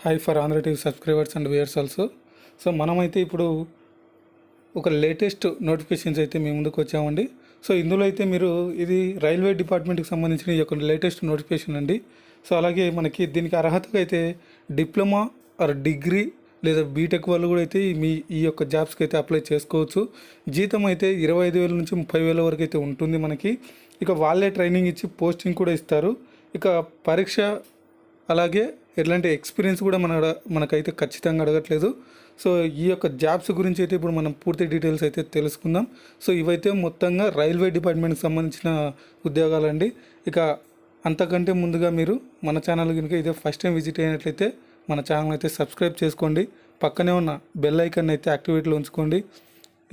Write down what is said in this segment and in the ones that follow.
Hi for Andhra TV subscribers and viewers also. So మనమైతే ఇప్పుడు ఒక లేటెస్ట్ నోటిఫికేషన్స్ అయితే మీ ముందుకు వచ్చామండి. సో ఇందులో అయితే మీరు ఇది రైల్వే డిపార్ట్మెంట్కి సంబంధించిన ఈ యొక్క లేటెస్ట్ నోటిఫికేషన్ అండి. సో అలాగే మనకి దీనికి అర్హతగా అయితే డిప్లొమా ఆర్ డిగ్రీ లేదా బీటెక్ వాళ్ళు కూడా అయితే ఈ యొక్క జాబ్స్కి అయితే అప్లై చేసుకోవచ్చు. జీతం అయితే 25,000 నుంచి 30,000 వరకు అయితే ఉంటుంది మనకి. ఇక వాళ్ళే ట్రైనింగ్ ఇచ్చి పోస్టింగ్ కూడా ఇస్తారు. ఇక పరీక్ష అలాగే ఎట్లాంటి ఎక్స్పీరియన్స్ కూడా మనకైతే ఖచ్చితంగా అడగట్లేదు. సో ఈ యొక్క జాబ్స్ గురించి అయితే ఇప్పుడు మనం పూర్తి డీటెయిల్స్ అయితే తెలుసుకుందాం. సో ఇవైతే మొత్తంగా రైల్వే డిపార్ట్మెంట్కి సంబంధించిన ఉద్యోగాలండి. ఇక అంతకంటే ముందుగా మీరు మన ఛానల్ కనుక ఇదే ఫస్ట్ టైం విజిట్ అయినట్లయితే మన ఛానల్ అయితే సబ్స్క్రైబ్ చేసుకోండి. పక్కనే ఉన్న బెల్ ఐకాన్ అయితే యాక్టివేట్లో ఉంచుకోండి.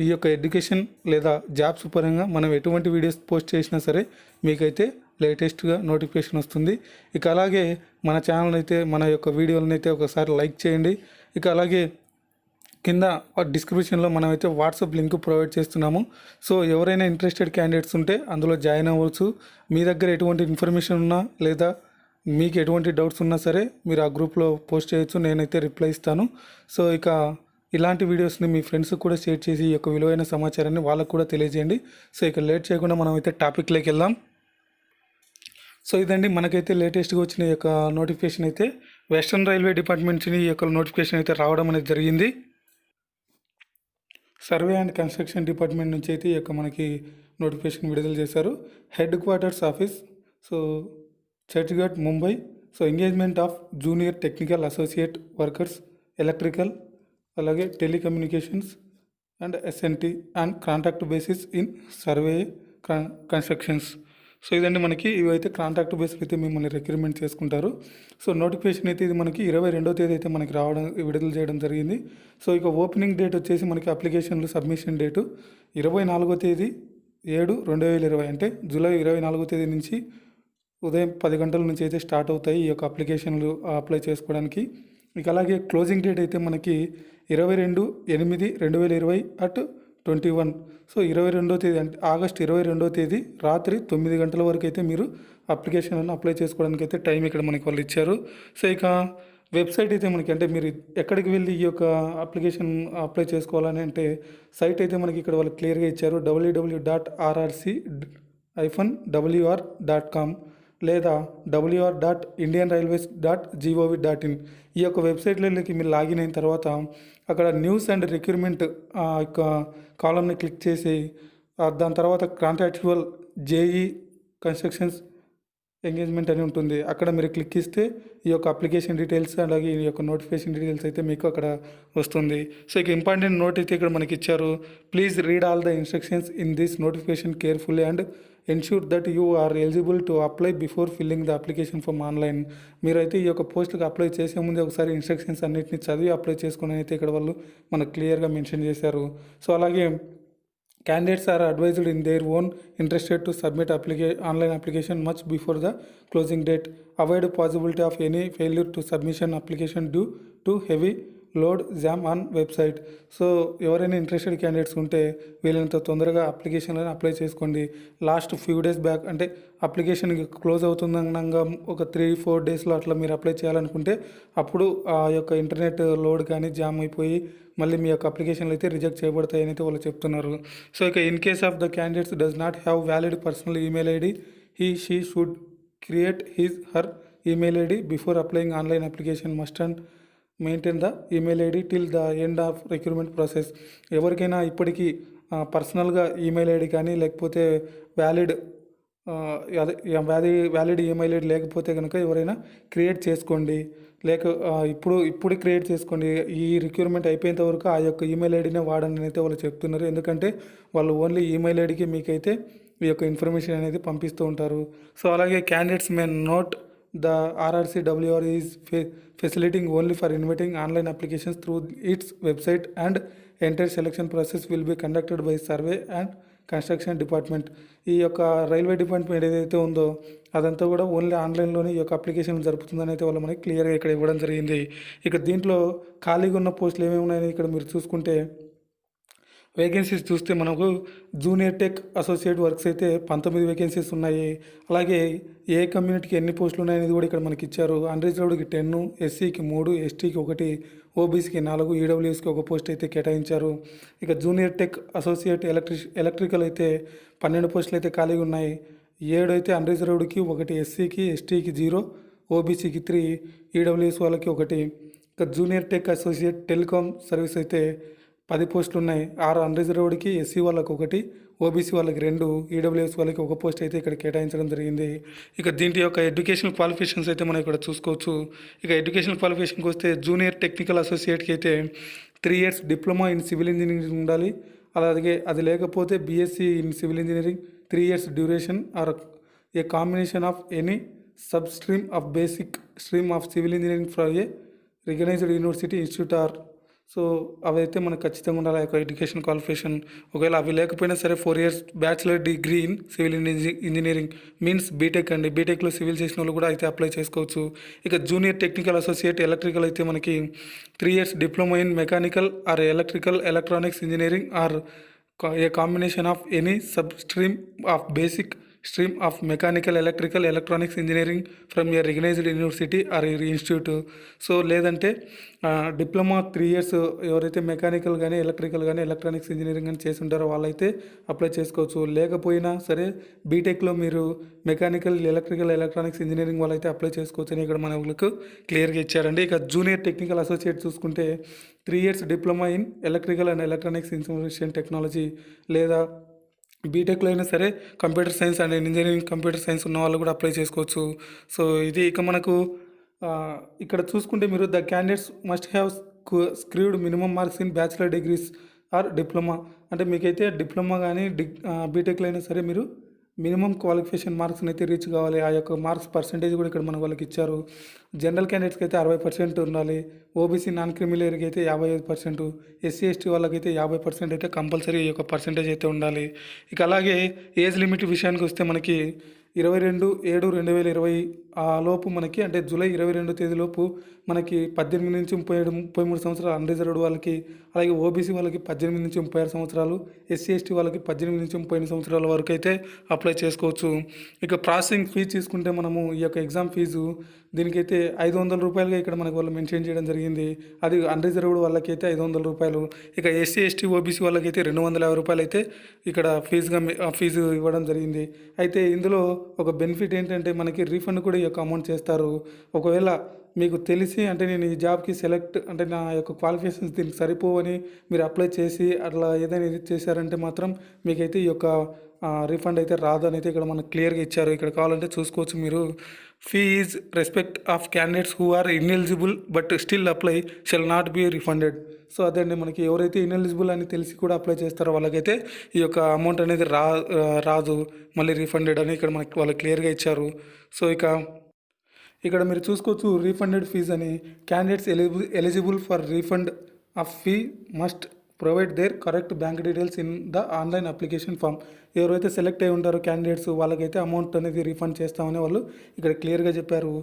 ఈ యొక్క ఎడ్యుకేషన్ లేదా జాబ్స్ పరంగా మనం ఎటువంటి వీడియోస్ పోస్ట్ చేసినా సరే మీకైతే లేటెస్ట్గా నోటిఫికేషన్ వస్తుంది. ఇక అలాగే మన ఛానల్ అయితే మన యొక్క వీడియోలను అయితే ఒకసారి లైక్ చేయండి. ఇక అలాగే కింద డిస్క్రిప్షన్లో మనమైతే వాట్సాప్ లింక్ ప్రొవైడ్ చేస్తున్నాము. సో ఎవరైనా ఇంట్రెస్టెడ్ క్యాండిడేట్స్ ఉంటే అందులో జాయిన్ అవ్వచ్చు. మీ దగ్గర ఎటువంటి ఇన్ఫర్మేషన్ ఉన్నా లేదా మీకు ఎటువంటి డౌట్స్ ఉన్నా సరే మీరు ఆ గ్రూప్లో పోస్ట్ చేయొచ్చు, నేనైతే రిప్లై ఇస్తాను. సో ఇక ఇలాంటి వీడియోస్ని మీ ఫ్రెండ్స్కి కూడా షేర్ చేసి ఈ యొక్క విలువైన సమాచారాన్ని వాళ్ళకు కూడా తెలియజేయండి. సో ఇక లేట్ చేయకుండా మనం అయితే టాపిక్లోకి వెళ్దాం. సో ఇదండి మనకైతే లేటెస్ట్గా వచ్చిన ఈ యొక్క నోటిఫికేషన్ అయితే వెస్ట్రన్ రైల్వే డిపార్ట్మెంట్ నుంచి ఈ యొక్క నోటిఫికేషన్ అయితే రావడం అనేది జరిగింది. సర్వే అండ్ కన్స్ట్రక్షన్ డిపార్ట్మెంట్ నుంచి అయితే ఈ యొక్క మనకి నోటిఫికేషన్ విడుదల చేశారు. Headquarters office, so Churchgate, Mumbai. So engagement of junior technical associate workers, electrical అలాగే telecommunications and SNT and contract basis in survey constructions. So ఇదండి మనకి ఇవైతే కాంట్రాక్ట్ బేస్కి అయితే మిమ్మల్ని రిక్రూట్మెంట్ చేసుకుంటారు. సో నోటిఫికేషన్ అయితే ఇది మనకి 22వ తేదీ అయితే మనకి విడుదల చేయడం జరిగింది. సో ఇక ఓపెనింగ్ డేట్ వచ్చేసి మనకి అప్లికేషన్లు సబ్మిషన్ డేటు 24వ తేదీ 7/2020 అంటే జూలై 24వ తేదీ నుంచి ఉదయం 10 గంటల నుంచి అయితే స్టార్ట్ అవుతాయి ఈ యొక్క అప్లికేషన్లు అప్లై చేసుకోవడానికి. ఇక అలాగే క్లోజింగ్ డేట్ అయితే మనకి 22/8/2020 at 21. సో 22వ తేదీ అంటే ఆగస్ట్ 22వ తేదీ రాత్రి 9 గంటల వరకు అయితే మీరు అప్లికేషన్ అప్లై చేసుకోవడానికి అయితే టైం ఇక్కడ మనకి వాళ్ళు ఇచ్చారు. సో ఇక వెబ్సైట్ అయితే మనకి అంటే మీరు ఎక్కడికి వెళ్ళి ఈ యొక్క అప్లికేషన్ అప్లై చేసుకోవాలని అంటే సైట్ అయితే మనకి ఇక్కడ వాళ్ళు క్లియర్గా ఇచ్చారు. www.rrc-wr.com లేదా wr.indianrailways.gov.in. ఈ యొక్క వెబ్సైట్లోకి మీరు లాగిన్ అయిన తర్వాత అక్కడ న్యూస్ అండ్ రిక్రూట్మెంట్ యొక్క కాలంని క్లిక్ చేసి దాని తర్వాత కాంట్రాక్చువల్ జేఈ కన్స్ట్రక్షన్స్ ఎంగేజ్మెంట్ అని ఉంటుంది. అక్కడ మీరు క్లిక్ ఇస్తే ఈ యొక్క అప్లికేషన్ డీటెయిల్స్ అలాగే ఈ యొక్క నోటిఫికేషన్ డీటెయిల్స్ అయితే మీకు అక్కడ వస్తుంది. సో ఇక ఇంపార్టెంట్ నోట్ అయితే ఇక్కడ మనకి ఇచ్చారు. Please read all the instructions in this notification carefully and ensure that you are eligible to apply before filling the application for online. మీరైతే ఈ యొక్క పోస్టులకు అప్లై చేసే ముందు ఒకసారి ఇన్స్ట్రక్షన్స్ అన్నింటినీ చదివి అప్లై చేసుకుని అయితే ఇక్కడ వాళ్ళు మనకు క్లియర్గా మెన్షన్ చేశారు. సో అలాగే candidates are advised in their own interested to submit online application much before the closing date. Avoid possibility of any failure to submission application due to heavy load jam on website. So ఎవరైనా interested candidates ఉంటే వీళ్ళంత తొందరగా అప్లికేషన్లను apply చేసుకోండి. Last few days back అంటే application close అవుతుందనగా ఒక 3-4 డేస్లో అట్లా మీరు అప్లై చేయాలనుకుంటే అప్పుడు ఆ యొక్క ఇంటర్నెట్ లోడ్ కానీ జామ్ అయిపోయి మళ్ళీ మీ యొక్క అప్లికేషన్లు అయితే రిజెక్ట్ చేయబడతాయని అయితే వాళ్ళు చెప్తున్నారు. సో ఇక in case of the candidates does not have valid personal email ID, she should create her email ID before applying online application. Must and maintain the email ID till the end of recruitment process. ఎవరికైనా ఇప్పటికీ పర్సనల్గా email ID కానీ లేకపోతే valid email ID లేకపోతే కనుక ఎవరైనా create చేసుకోండి. ఇప్పుడు క్రియేట్ చేసుకోండి. ఈ రిక్రూట్మెంట్ అయిపోయేంత వరకు ఆ యొక్క ఈమెయిల్ ఐడినే వాడని అయితే వాళ్ళు చెప్తున్నారు. ఎందుకంటే వాళ్ళు ఓన్లీ ఈమెయిల్ ఐడికి మీకైతే ఈ యొక్క ఇన్ఫర్మేషన్ అనేది పంపిస్తూ ఉంటారు. సో అలాగే candidates may not the RRCWR is facilitating only for inviting online applications through its website and entire selection process will be conducted by survey and construction department. ఈ యొక్క రైల్వే డిపార్ట్మెంట్ ఏదైతే ఉందో అదంతా కూడా ఓన్లీ ఆన్లైన్లోనే ఈ యొక్క అప్లికేషన్ జరుపుతుందని అయితే వాళ్ళు మనకి క్లియర్గా ఇక్కడ ఇవ్వడం జరిగింది. ఇక దీంట్లో ఖాళీగా ఉన్న పోస్టులు ఏమేమి ఉన్నాయని ఇక్కడ మీరు చూసుకుంటే వేకెన్సీస్ చూస్తే మనకు జూనియర్ టెక్ అసోసియేట్ వర్క్స్ అయితే 19 వేకెన్సీస్ ఉన్నాయి. అలాగే ఏ కమ్యూనిటీకి ఎన్ని పోస్టులు ఉన్నాయనేది కూడా ఇక్కడ మనకి ఇచ్చారు. అన్రిజర్వ్డ్కి 10, ఎస్సీకి 3, ఎస్టీకి 1, ఓబీసీకి 4, ఈడబ్ల్యూఎస్కి 1 పోస్ట్ అయితే కేటాయించారు. ఇక జూనియర్ టెక్ అసోసియేట్ ఎలక్ట్రికల్ అయితే 12 పోస్టులు అయితే ఖాళీగా ఉన్నాయి. 7 అయితే అన్రిజర్వ్డ్కి, 1 ఎస్సీకి, ఎస్టీకి 0, ఓబీసీకి 3, ఈడబ్ల్యూఎస్ వాళ్ళకి 1. ఇక junior tech associate telecom service అయితే 10 పోస్టులు ఉన్నాయి. 6 అన్రిజర్వ్డ్కి, ఎస్సీ వాళ్ళకి 1, ఓబీసీ వాళ్ళకి 2, ఈడబ్ల్యూఎస్ వాళ్ళకి 1 పోస్ట్ అయితే ఇక్కడ కేటాయించడం జరిగింది. ఇక దీంట్లో యొక్క ఎడ్యుకేషనల్ క్వాలిఫికేషన్స్ అయితే మనం ఇక్కడ చూసుకోవచ్చు. ఇక ఎడ్యుకేషనల్ క్వాలిఫికేషన్కి వస్తే జూనియర్ టెక్నికల్ అసోసియేట్కి అయితే 3 years diploma in civil engineering ఉండాలి. అలాగే అది లేకపోతే BSc in civil engineering 3 years duration or a combination of any sub stream of basic stream of civil engineering from a recognised university institute or. So అవైతే మనకు ఖచ్చితంగా ఉండాలి ఆ యొక్క ఎడ్యుకేషన్ క్వాలిఫికేషన్. ఒకవేళ అవి లేకపోయినా సరే 4 years bachelor degree in civil engineering means BTech అండి. బీటెక్లో సివిల్ చేసిన వాళ్ళు కూడా అయితే అప్లై చేసుకోవచ్చు. ఇక జూనియర్ టెక్నికల్ అసోసియేట్ ఎలక్ట్రికల్ అయితే మనకి 3 years diploma in mechanical or electrical electronics engineering or a combination of any sub stream of basic stream of mechanical electrical electronics engineering from a recognised university or institute. So లేదంటే diploma 3 years ఎవరైతే mechanical కానీ electrical కానీ electronics engineering కానీ చేసి ఉంటారో వాళ్ళైతే apply చేసుకోవచ్చు. లేకపోయినా సరే బీటెక్లో మీరు మెకానికల్ ఎలక్ట్రికల్ ఎలక్ట్రానిక్స్ ఇంజనీరింగ్ వాళ్ళైతే అప్లై చేసుకోవచ్చు అని ఇక్కడ మనకు క్లియర్గా ఇచ్చారండి. ఇక జూనియర్ టెక్నికల్ అసోసియేట్ చూసుకుంటే 3 years diploma in electrical and electronics information technology లేదా బీటెక్లో అయినా సరే computer science and engineering computer science ఉన్న వాళ్ళు కూడా అప్లై చేసుకోవచ్చు. సో ఇది ఇక మనకు ఇక్కడ చూసుకుంటే మీరు the candidates must have secured minimum marks in bachelor degrees or diploma. అంటే మీకైతే డిప్లొమా కానీ బీటెక్లో అయినా సరే మీరు మినిమం క్వాలిఫికేషన్ మార్క్స్ని అయితే రీచ్ కావాలి. ఆ యొక్క మార్క్స్ పర్సెంటేజ్ కూడా ఇక్కడ మన వాళ్ళకి ఇచ్చారు. జనరల్ క్యాండిడేట్స్కి అయితే 60% ఉండాలి. ఓబీసీ నాన్ క్రిమిలేయర్కి అయితే 55%, ఎస్సీ ఎస్టీ వాళ్ళకైతే 50% అయితే కంపల్సరీ ఈ యొక్క పర్సెంటేజ్ అయితే ఉండాలి. ఇక అలాగే ఏజ్ లిమిట్ విషయానికి వస్తే మనకి 22/7/2020 ఆ లోపు మనకి అంటే జూలై 22 తేదీలోపు మనకి 18 నుంచి 33 సంవత్సరాలు అన్రిజర్వ్డ్ వాళ్ళకి, అలాగే ఓబీసీ వాళ్ళకి 18 నుంచి 36 సంవత్సరాలు, ఎస్సీ ఎస్టీ వాళ్ళకి 18 నుంచి 38 సంవత్సరాల వరకు అయితే అప్లై చేసుకోవచ్చు. ఇక ప్రాసెసింగ్ ఫీజు తీసుకుంటే మనము ఈ యొక్క ఎగ్జామ్ ఫీజు దీనికైతే 500 రూపాయలుగా ఇక్కడ మనకు వాళ్ళు మెన్షన్ చేయడం జరిగింది. అది అన్రిజర్వ్డ్ వాళ్ళకైతే 500 రూపాయలు. ఇక ఎస్సీ ఎస్టీ ఓబీసీ వాళ్ళకైతే 250 రూపాయలు అయితే ఇక్కడ ఫీజు ఇవ్వడం జరిగింది. అయితే ఇందులో ఒక బెనిఫిట్ ఏంటంటే మనకి రీఫండ్ కూడా ఈ యొక్క అమౌంట్ చేస్తారు. ఒకవేళ మీకు తెలిసి అంటే నేను ఈ జాబ్కి సెలెక్ట్ అంటే నా యొక్క క్వాలిఫికేషన్స్ దీనికి సరిపోవని మీరు అప్లై చేసి అట్లా ఏదైనా ఇది చేశారంటే మాత్రం మీకైతే ఈ యొక్క రీఫండ్ అయితే రాదు అని అయితే ఇక్కడ మనకు క్లియర్గా ఇచ్చారు. ఇక్కడ కావాలంటే చూసుకోవచ్చు మీరు. Fee is respect of candidates who are ineligible but still apply shall not be refunded. So అదండి మనకి ఎవరైతే ఇన్ఎలిజిబుల్ అని తెలిసి కూడా అప్లై చేస్తారో వాళ్ళకైతే ఈ యొక్క అమౌంట్ అనేది రాదు మళ్ళీ రీఫండెడ్ అని ఇక్కడ మనకి వాళ్ళు క్లియర్గా ఇచ్చారు. సో ఇక్కడ మీరు చూసుకోవచ్చు రీఫండెడ్ ఫీజ్ అని. Candidates eligible for refund of fee must provide their correct bank details in the online application form. ఎవరైతే సెలెక్ట్ అయి ఉంటారో క్యాండిడేట్స్ వాళ్ళకైతే అమౌంట్ అనేది రీఫండ్ చేస్తామని వాళ్ళు ఇక్కడ క్లియర్గా చెప్పారు.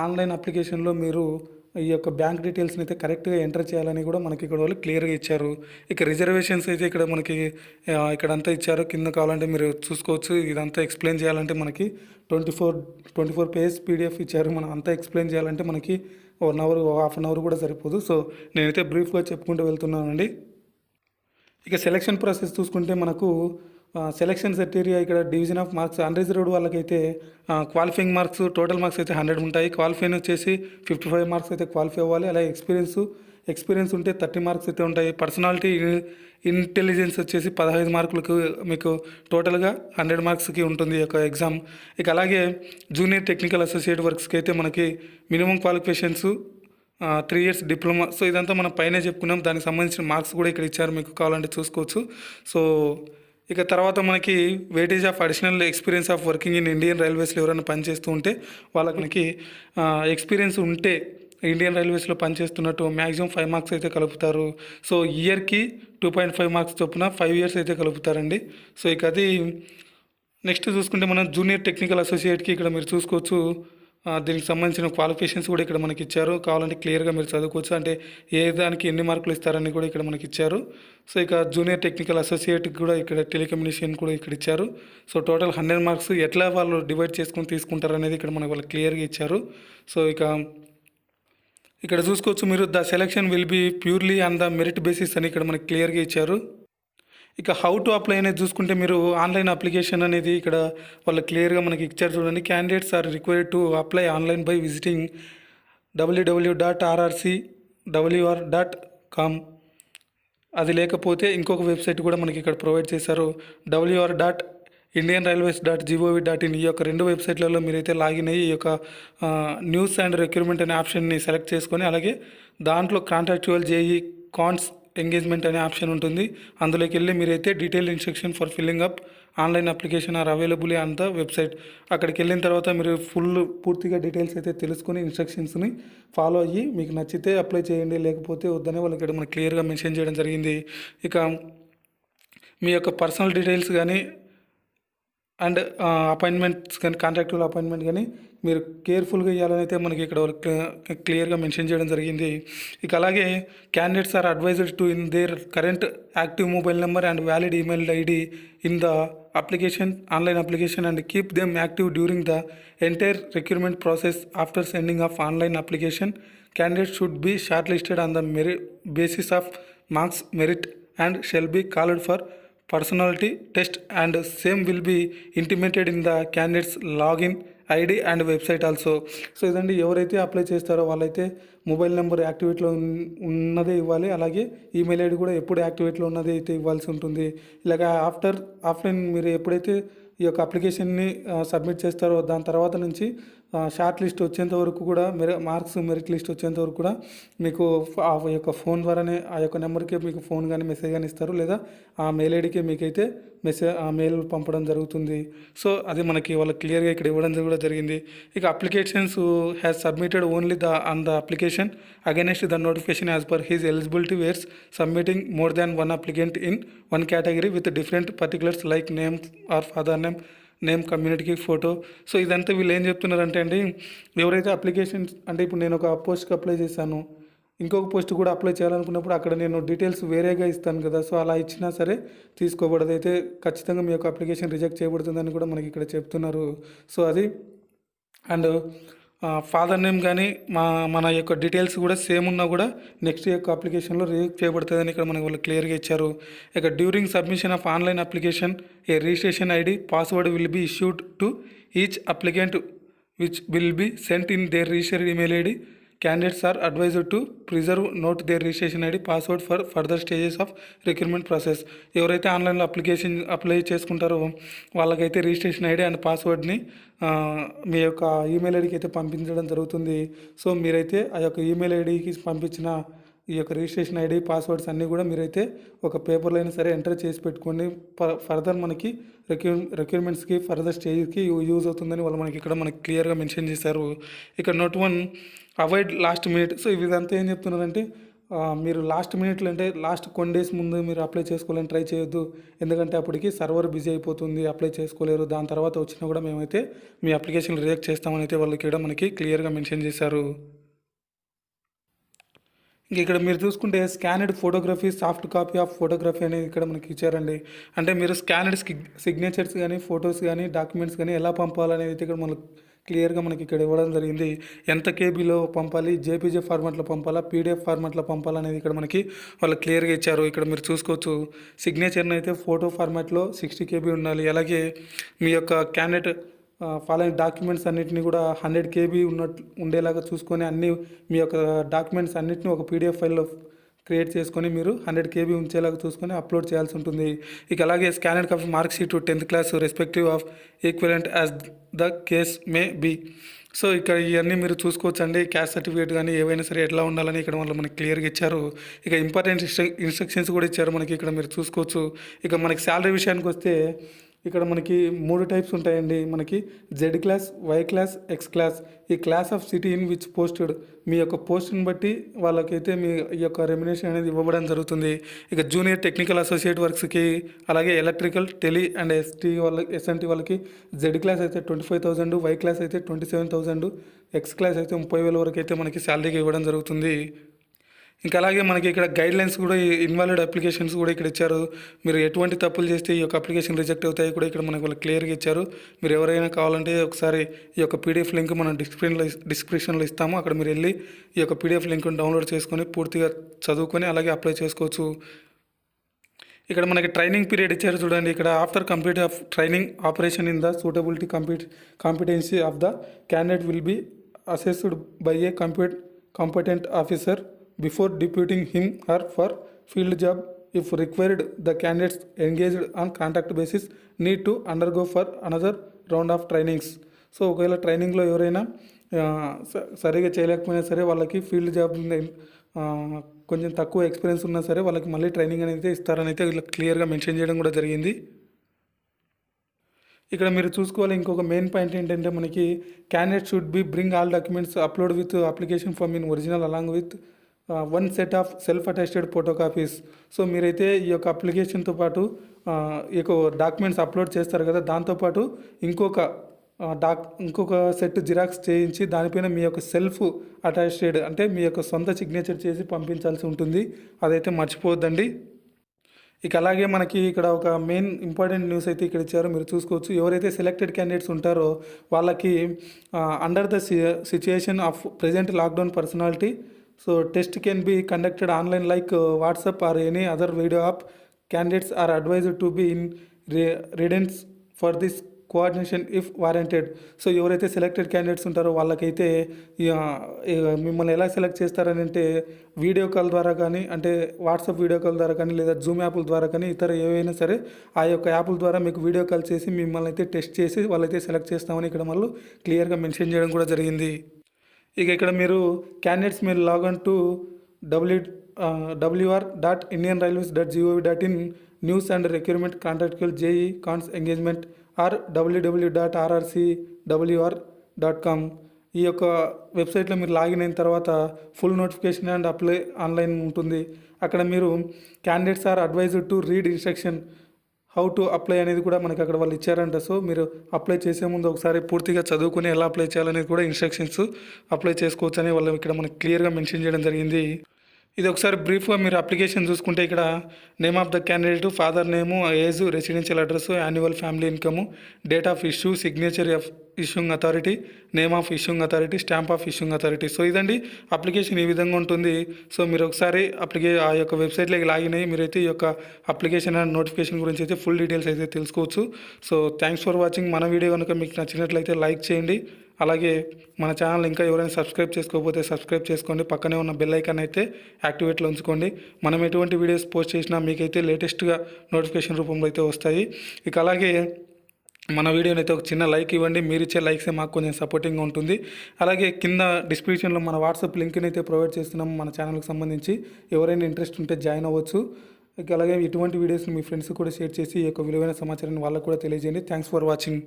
ఆన్లైన్ అప్లికేషన్లో మీరు ఈ యొక్క బ్యాంక్ డీటెయిల్స్ని అయితే కరెక్ట్గా ఎంటర్ చేయాలని కూడా మనకి ఇక్కడ వాళ్ళు క్లియర్గా ఇచ్చారు. ఇక రిజర్వేషన్స్ అయితే ఇక్కడ మనకి ఇక్కడంతా ఇచ్చారు. కింద కావాలంటే మీరు చూసుకోవచ్చు. ఇదంతా ఎక్స్ప్లెయిన్ చేయాలంటే మనకి 24 పేజ్ పీడిఎఫ్ ఇచ్చారు. మనం అంతా ఎక్స్ప్లెయిన్ చేయాలంటే మనకి 1 అవర్ హాఫ్ అన్ అవర్ కూడా సరిపోదు. సో నేనైతే బ్రీఫ్గా చెప్పుకుంటూ వెళ్తున్నానండి. ఇక సెలక్షన్ ప్రాసెస్ చూసుకుంటే మనకు సెలక్షన్ క్రైటీరియా ఇక్కడ డివిజన్ ఆఫ్ మార్క్స్ అన్రిజర్వ్డ్ వాళ్ళకైతే క్వాలిఫైయింగ్ మార్క్స్ టోటల్ మార్క్స్ అయితే 100 ఉంటాయి. క్వాలిఫైన్ వచ్చేసి 55 మార్క్స్ అయితే క్వాలిఫై అవ్వాలి. అలాగే ఎక్స్పీరియన్స్ ఉంటే 30 మార్క్స్ అయితే ఉంటాయి. పర్సనాలిటీ ఇంటెలిజెన్స్ వచ్చేసి 15 మార్కులకు మీకు టోటల్గా 100 మార్క్స్కి ఉంటుంది ఈ యొక్క ఎగ్జామ్. ఇక అలాగే జూనియర్ టెక్నికల్ అసోసియేట్ వర్క్స్కి అయితే మనకి minimum qualifications 3 years diploma. So ఇదంతా మనం పైనే చెప్పుకున్నాం. దానికి సంబంధించిన మార్క్స్ కూడా ఇక్కడ ఇచ్చారు, మీకు కావాలంటే చూసుకోవచ్చు. సో ఇక తర్వాత మనకి weightage of additional experience of working in Indian రైల్వేస్లో ఎవరైనా పనిచేస్తూ ఉంటే వాళ్ళకి ఎక్స్పీరియన్స్ ఉంటే ఇండియన్ రైల్వేస్లో పనిచేస్తున్నట్టు మ్యాక్సిమం 5 మార్క్స్ అయితే కలుపుతారు. సో ఇయర్కి 2.5 మార్క్స్ చొప్పున 5 ఇయర్స్ అయితే కలుపుతారండి. సో ఇక అది నెక్స్ట్ చూసుకుంటే మనం జూనియర్ టెక్నికల్ అసోసియేట్కి ఇక్కడ మీరు చూసుకోవచ్చు దీనికి సంబంధించిన క్వాలిఫికేషన్స్ కూడా ఇక్కడ మనకి ఇచ్చారు. కావాలంటే క్లియర్గా మీరు చదువుకోవచ్చు. అంటే ఏ దానికి ఎన్ని మార్కులు ఇస్తారని కూడా ఇక్కడ మనకి ఇచ్చారు. సో ఇక జూనియర్ టెక్నికల్ అసోసియేట్కి కూడా ఇక్కడ టెలికమ్యూనికేషన్ కూడా ఇక్కడ ఇచ్చారు. సో టోటల్ 100 మార్క్స్ ఎట్లా వాళ్ళు డివైడ్ చేసుకొని తీసుకుంటారు అనేది ఇక్కడ మనకు వాళ్ళు క్లియర్గా ఇచ్చారు. సో ఇక ఇక్కడ చూసుకోవచ్చు మీరు, the selection will be purely on the merit basis అని ఇక్కడ మనకి క్లియర్గా ఇచ్చారు. ఇక హౌ టు అప్లై అనేది చూసుకుంటే మీరు ఆన్లైన్ అప్లికేషన్ అనేది ఇక్కడ వాళ్ళు క్లియర్గా మనకి ఇచ్చారు చూడండి. Candidates are required to apply online by visiting www.rrcwr.com. అది లేకపోతే ఇంకొక వెబ్సైట్ కూడా మనకి ఇక్కడ ప్రొవైడ్ చేశారు, wr.indianrailways.gov.in. ఈ యొక్క 2 వెబ్సైట్లలో మీరైతే లాగిన్ అయ్యి ఈ యొక్క న్యూస్ అండ్ రిక్రూట్మెంట్ అనే ఆప్షన్ని సెలెక్ట్ చేసుకొని, అలాగే దాంట్లో కాంట్రాక్చువల్ జేఈ కాన్స్ ఎంగేజ్మెంట్ అనే ఆప్షన్ ఉంటుంది. అందులోకి వెళ్ళి మీరైతే detail instruction for filling up online application are available on the website. అక్కడికి వెళ్ళిన తర్వాత మీరు పూర్తిగా డీటెయిల్స్ అయితే తెలుసుకుని ఇన్స్ట్రక్షన్స్ని ఫాలో అయ్యి మీకు నచ్చితే అప్లై చేయండి, లేకపోతే వద్దనే వాళ్ళు ఇక్కడ మనకు క్లియర్గా మెన్షన్ చేయడం జరిగింది. ఇక మీ యొక్క పర్సనల్ డీటెయిల్స్ కానీ అండ్ అపాయింట్మెంట్స్ కానీ, కాంట్రాక్టువల్ అపాయింట్మెంట్ కానీ మీరు కేర్ఫుల్గా ఇవ్వాలని అయితే మనకి ఇక్కడ క్లియర్గా మెన్షన్ చేయడం జరిగింది. ఇక అలాగే candidates are advised to in their current active mobile number and valid email ID in the application, online application, and keep them active during the entire recruitment process after sending of online application. Candidate should be short listed on the basis of marks merit and shall be called for personality test, and same will be intimated in the candidate's login ID and website also. So ఇదండి, ఎవరైతే apply చేస్తారో వాళ్ళైతే mobile number యాక్టివేట్లో ఉన్నదే ఇవ్వాలి, అలాగే email ID కూడా ఎప్పుడు యాక్టివేట్లో ఉన్నదే అయితే ఇవ్వాల్సి ఉంటుంది. ఇలాగ ఆఫ్లైన్ మీరు ఎప్పుడైతే ఈ యొక్క అప్లికేషన్ని సబ్మిట్ చేస్తారో దాని తర్వాత నుంచి షార్ట్ లిస్ట్ వచ్చేంత వరకు కూడా మార్క్స్ మెరిట్ లిస్ట్ వచ్చేంత వరకు కూడా మీకు ఆ యొక్క ఫోన్ ద్వారానే ఆ యొక్క నెంబర్కే మీకు ఫోన్ కానీ మెసేజ్ కానీ ఇస్తారు, లేదా ఆ మెయిల్ ఐడికి మీకైతే ఆ మెయిల్ పంపడం జరుగుతుంది. సో అది మనకి వాళ్ళు క్లియర్గా ఇక్కడ ఇవ్వడం కూడా జరిగింది. ఇక applications has submitted only on the application against the notification as per his eligibility whereas submitting more than one applicant in one category with different particulars like name or father name కమ్యూనిటీకి photo. So ఇదంతా వీళ్ళు ఏం చెప్తున్నారంటే అండి, ఎవరైతే applications అంటే ఇప్పుడు నేను ఒక పోస్ట్కి అప్లై చేశాను, ఇంకొక పోస్ట్ కూడా అప్లై చేయాలనుకున్నప్పుడు అక్కడ నేను డీటెయిల్స్ వేరేగా ఇస్తాను కదా, సో అలా ఇచ్చినా సరే తీసుకోబడదు, అయితే ఖచ్చితంగా మీ యొక్క అప్లికేషన్ రిజెక్ట్ చేయబడుతుందని కూడా మనకి ఇక్కడ చెప్తున్నారు. సో అది అండ్ ఫాదర్ నేమ్ కానీ మన యొక్క డీటెయిల్స్ కూడా సేమ్ ఉన్నా కూడా నెక్స్ట్ యొక్క అప్లికేషన్లో రిజెక్ట్ చేయబడుతుందని ఇక్కడ మనకు వాళ్ళు క్లియర్గా ఇచ్చారు. ఇక during submission of online application a registration ID password will be issued to each applicant which will be sent in their registered email ID. Candidates are advised to preserve note their registration ID password for further stages of recruitment process. ఎవరైతే ఆన్లైన్లో apply చేసుకుంటారో వాళ్ళకైతే registration ID and పాస్వర్డ్ని మీ యొక్క email ఐడికి అయితే పంపించడం జరుగుతుంది. So మీరైతే ఆ యొక్క ఈమెయిల్ ఐడికి పంపించిన ఈ యొక్క రిజిస్ట్రేషన్ ఐడి పాస్వర్డ్స్ అన్నీ కూడా మీరైతే ఒక పేపర్లో అయినా సరే ఎంటర్ చేసి పెట్టుకోండి. ఫర్దర్ మనకి రిక్రూట్మెంట్స్కి ఫర్దర్ స్టేజ్కి యూజ్ అవుతుందని వాళ్ళు మనకి ఇక్కడ మనకి క్లియర్గా మెన్షన్ చేశారు. ఇక్కడ note 1 avoid last minute. So ఇదంతా ఏం చెప్తున్నారంటే మీరు లాస్ట్ మినిట్లో అంటే లాస్ట్ కొన్ని డేస్ ముందు మీరు అప్లై చేసుకోవాలని ట్రై చేయొద్దు, ఎందుకంటే అప్పటికి సర్వర్ బిజీ అయిపోతుంది, అప్లై చేసుకోలేరు. దాని తర్వాత వచ్చినా కూడా మేమైతే మీ అప్లికేషన్ రిజెక్ట్ చేస్తామని అయితే వాళ్ళకి ఇక్కడ మనకి క్లియర్గా మెన్షన్ చేశారు. ఇంక ఇక్కడ మీరు చూసుకుంటే scanned photography soft copy of photography అనేది ఇక్కడ మనకి ఇచ్చారండి. అంటే మీరు స్కానెడ్ సిగ్నేచర్స్ కానీ ఫొటోస్ కానీ డాక్యుమెంట్స్ కానీ ఎలా పంపాలనేది అయితే ఇక్కడ మనకు క్లియర్గా మనకి ఇక్కడ ఇవ్వడం జరిగింది. ఎంత కేబీలో పంపాలి, జేపీజే ఫార్మాట్లో పంపాలా, పీడిఎఫ్ ఫార్మాట్లో పంపాలనేది ఇక్కడ మనకి వాళ్ళు క్లియర్గా ఇచ్చారు. ఇక్కడ మీరు చూసుకోవచ్చు, సిగ్నేచర్ని అయితే ఫోటో ఫార్మాట్లో 60 KB ఉండాలి, అలాగే మీ యొక్క క్యాండిడేట్ ఫాలోయింగ్ డాక్యుమెంట్స్ అన్నిటిని కూడా 100 KB ఉండేలాగా చూసుకొని అన్ని మీ యొక్క డాక్యుమెంట్స్ అన్నిటిని ఒక పీడిఎఫ్ ఫైల్లో క్రియేట్ చేసుకొని మీరు 100 KB ఉంచేలాగా చూసుకొని అప్లోడ్ చేయాల్సి ఉంటుంది. ఇక అలాగే scanned copy mark sheet 10th class respective of equivalent as the case may be. So ఇక ఇవన్నీ మీరు చూసుకోవచ్చు అండి. క్యాస్ట్ సర్టిఫికేట్ కానీ ఏవైనా సరే ఎట్లా ఉండాలని ఇక్కడ వాళ్ళు మనకి క్లియర్గా ఇచ్చారు. ఇక ఇంపార్టెంట్ ఇన్స్ట్రక్షన్స్ కూడా ఇచ్చారు మనకి ఇక్కడ మీరు చూసుకోవచ్చు. ఇక మనకి శాలరీ విషయానికి వస్తే ఇక్కడ మనకి 3 టైప్స్ ఉంటాయండి. మనకి Z class, Y class, X class. ఈ class of city in which posted, మీ యొక్క పోస్ట్ని బట్టి వాళ్ళకైతే మీ ఈ యొక్క రెమ్యునేషన్ అనేది ఇవ్వబడం జరుగుతుంది. ఇక జూనియర్ టెక్నికల్ అసోసియేట్ వర్క్స్కి, అలాగే ఎలక్ట్రికల్, టెలి అండ్ ఎస్ఎన్టీ వాళ్ళకి జెడ్ క్లాస్ అయితే 25,000, వై క్లాస్ అయితే 27,000, ఎక్స్ క్లాస్ అయితే 30,000 వరకు అయితే మనకి శాలరీగా ఇవ్వడం జరుగుతుంది. ఇంకా అలాగే మనకి ఇక్కడ గైడ్లైన్స్ కూడా, ఇన్వాలిడ్ అప్లికేషన్స్ కూడా ఇక్కడ ఇచ్చారు. మీరు ఎటువంటి తప్పులు చేస్తే ఈ యొక్క అప్లికేషన్ రిజెక్ట్ అవుతాయి కూడా ఇక్కడ మనకు వాళ్ళు క్లియర్గా ఇచ్చారు. మీరు ఎవరైనా కావాలంటే ఒకసారి ఈ యొక్క పీడిఎఫ్ లింక్ మనం డిస్క్రిప్షన్లో ఇస్తాము. అక్కడ మీరు వెళ్ళి ఈ యొక్క పీడిఎఫ్ లింక్ను డౌన్లోడ్ చేసుకొని పూర్తిగా చదువుకొని అలాగే అప్లై చేసుకోవచ్చు. ఇక్కడ మనకి ట్రైనింగ్ పీరియడ్ ఇచ్చారు చూడండి. ఇక్కడ after complete of training operation in the suitability competency of the candidate will be assessed by A competent officer before deputing him or for field job. If required, the candidates engaged on contract basis need to undergo for another round of trainings. So ఒకవేళ ట్రైనింగ్లో ఎవరైనా సరిగా చేయలేకపోయినా సరే వాళ్ళకి field job కొంచెం తక్కువ experience ఉన్నా సరే వాళ్ళకి మళ్ళీ ట్రైనింగ్ అనేది ఇస్తారని అయితే వీళ్ళకి క్లియర్గా మెన్షన్ చేయడం కూడా జరిగింది. ఇక్కడ మీరు చూసుకోవాలి ఇంకొక మెయిన్ పాయింట్ ఏంటంటే మనకి candidate should be bring all documents upload with application form in original along with 1 set of self attested photo copies. So మీరైతే ఈ యొక్క అప్లికేషన్తో పాటు ఈ యొక్క డాక్యుమెంట్స్ అప్లోడ్ చేస్తారు కదా, దాంతోపాటు ఇంకొక సెట్ జిరాక్స్ చేయించి దానిపైన మీ యొక్క సెల్ఫ్ అటాచ్డ్ అంటే మీ యొక్క సొంత సిగ్నేచర్ చేసి పంపించాల్సి ఉంటుంది. అదైతే మర్చిపోవద్దండి. ఇక అలాగే మనకి ఇక్కడ ఒక మెయిన్ ఇంపార్టెంట్ న్యూస్ అయితే ఇక్కడ ఇచ్చారో మీరు చూసుకోవచ్చు. ఎవరైతే సెలెక్టెడ్ క్యాండిడేట్స్ ఉంటారో వాళ్ళకి under the situation of present lockdown personality, so test can be conducted online like WhatsApp or any other video app. Candidates are advised to be in residence for this coordination if warranted. So ఎవరైతే selected candidates ఉంటారో వాళ్ళకైతే మిమ్మల్ని ఎలా select చేస్తారని అంటే video call ద్వారా కానీ, అంటే వాట్సాప్ వీడియో కాల్ ద్వారా కానీ, లేదా జూమ్ యాప్ల ద్వారా కానీ, ఇతర ఏవైనా సరే ఆ యొక్క యాప్ల ద్వారా మీకు వీడియో కాల్ చేసి మిమ్మల్ని అయితే టెస్ట్ చేసి వాళ్ళైతే సెలెక్ట్ చేస్తామని ఇక్కడ మళ్ళీ క్లియర్గా మెన్షన్ చేయడం కూడా జరిగింది. ఇక ఇక్కడ మీరు క్యాండిడేట్స్ మీరు login to wr.indianrailways.gov.in news and recruitment contractual JE cons engagement or www.rrcwr.com. ఈ యొక్క వెబ్సైట్లో మీరు లాగిన్ అయిన తర్వాత full notification and apply online ఉంటుంది. అక్కడ మీరు candidates are advised to read instruction how to apply అనేది కూడా మనకి అక్కడ వాళ్ళు ఇచ్చారంట. సో మీరు అప్లై చేసే ముందు ఒకసారి పూర్తిగా చదువుకుని ఎలా అప్లై చేయాలనేది కూడా ఇన్స్ట్రక్షన్స్ అప్లై చేసుకోవచ్చు అని వాళ్ళు ఇక్కడ మనకి క్లియర్గా మెన్షన్ చేయడం జరిగింది. ఇది ఒకసారి బ్రీఫ్గా మీరు అప్లికేషన్ చూసుకుంటే ఇక్కడ name of the candidate, father name, age, residential address, annual family income, date of issue, signature of issuing authority, name of issuing authority, stamp of issuing authority. So ఇదండి అప్లికేషన్ ఈ విధంగా ఉంటుంది. సో మీరు ఒకసారి ఆ యొక్క వెబ్సైట్లోకి లాగిన్ అయ్యి మీరైతే ఈ యొక్క అప్లికేషన్ అండ్ నోటిఫికేషన్ గురించి అయితే ఫుల్ డీటెయిల్స్ అయితే తెలుసుకోవచ్చు. So thanks for watching. మన వీడియో కనుక మీకు నచ్చినట్లయితే లైక్ చేయండి. అలాగే మన ఛానల్ ఇంకా ఎవరైనా సబ్స్క్రైబ్ చేసుకోకపోతే సబ్స్క్రైబ్ చేసుకోండి. పక్కనే ఉన్న బెల్ ఐకాన్ అయితే యాక్టివేట్లో ఉంచుకోండి. మనం ఎటువంటి వీడియోస్ పోస్ట్ చేసినా మీకైతే లేటెస్ట్గా నోటిఫికేషన్ రూపంలో అయితే వస్తాయి. ఇక అలాగే మన వీడియోని అయితే ఒక చిన్న లైక్ ఇవ్వండి. మీరు ఇచ్చే లైక్సే మాకు కొంచెం సపోర్టింగ్గా ఉంటుంది. అలాగే కింద డిస్క్రిప్షన్లో మన వాట్సాప్ లింక్ని అయితే ప్రొవైడ్ చేస్తున్నాము మన ఛానల్కి సంబంధించి. ఎవరైనా ఇంట్రెస్ట్ ఉంటే జాయిన్ అవ్వచ్చు. ఇక అలాగే ఇటువంటి వీడియోస్ని మీ ఫ్రెండ్స్ కూడా షేర్ చేసి ఈ యొక్క విలువైన సమాచారాన్ని వాళ్ళకు కూడా తెలియజేయండి. Thanks for watching.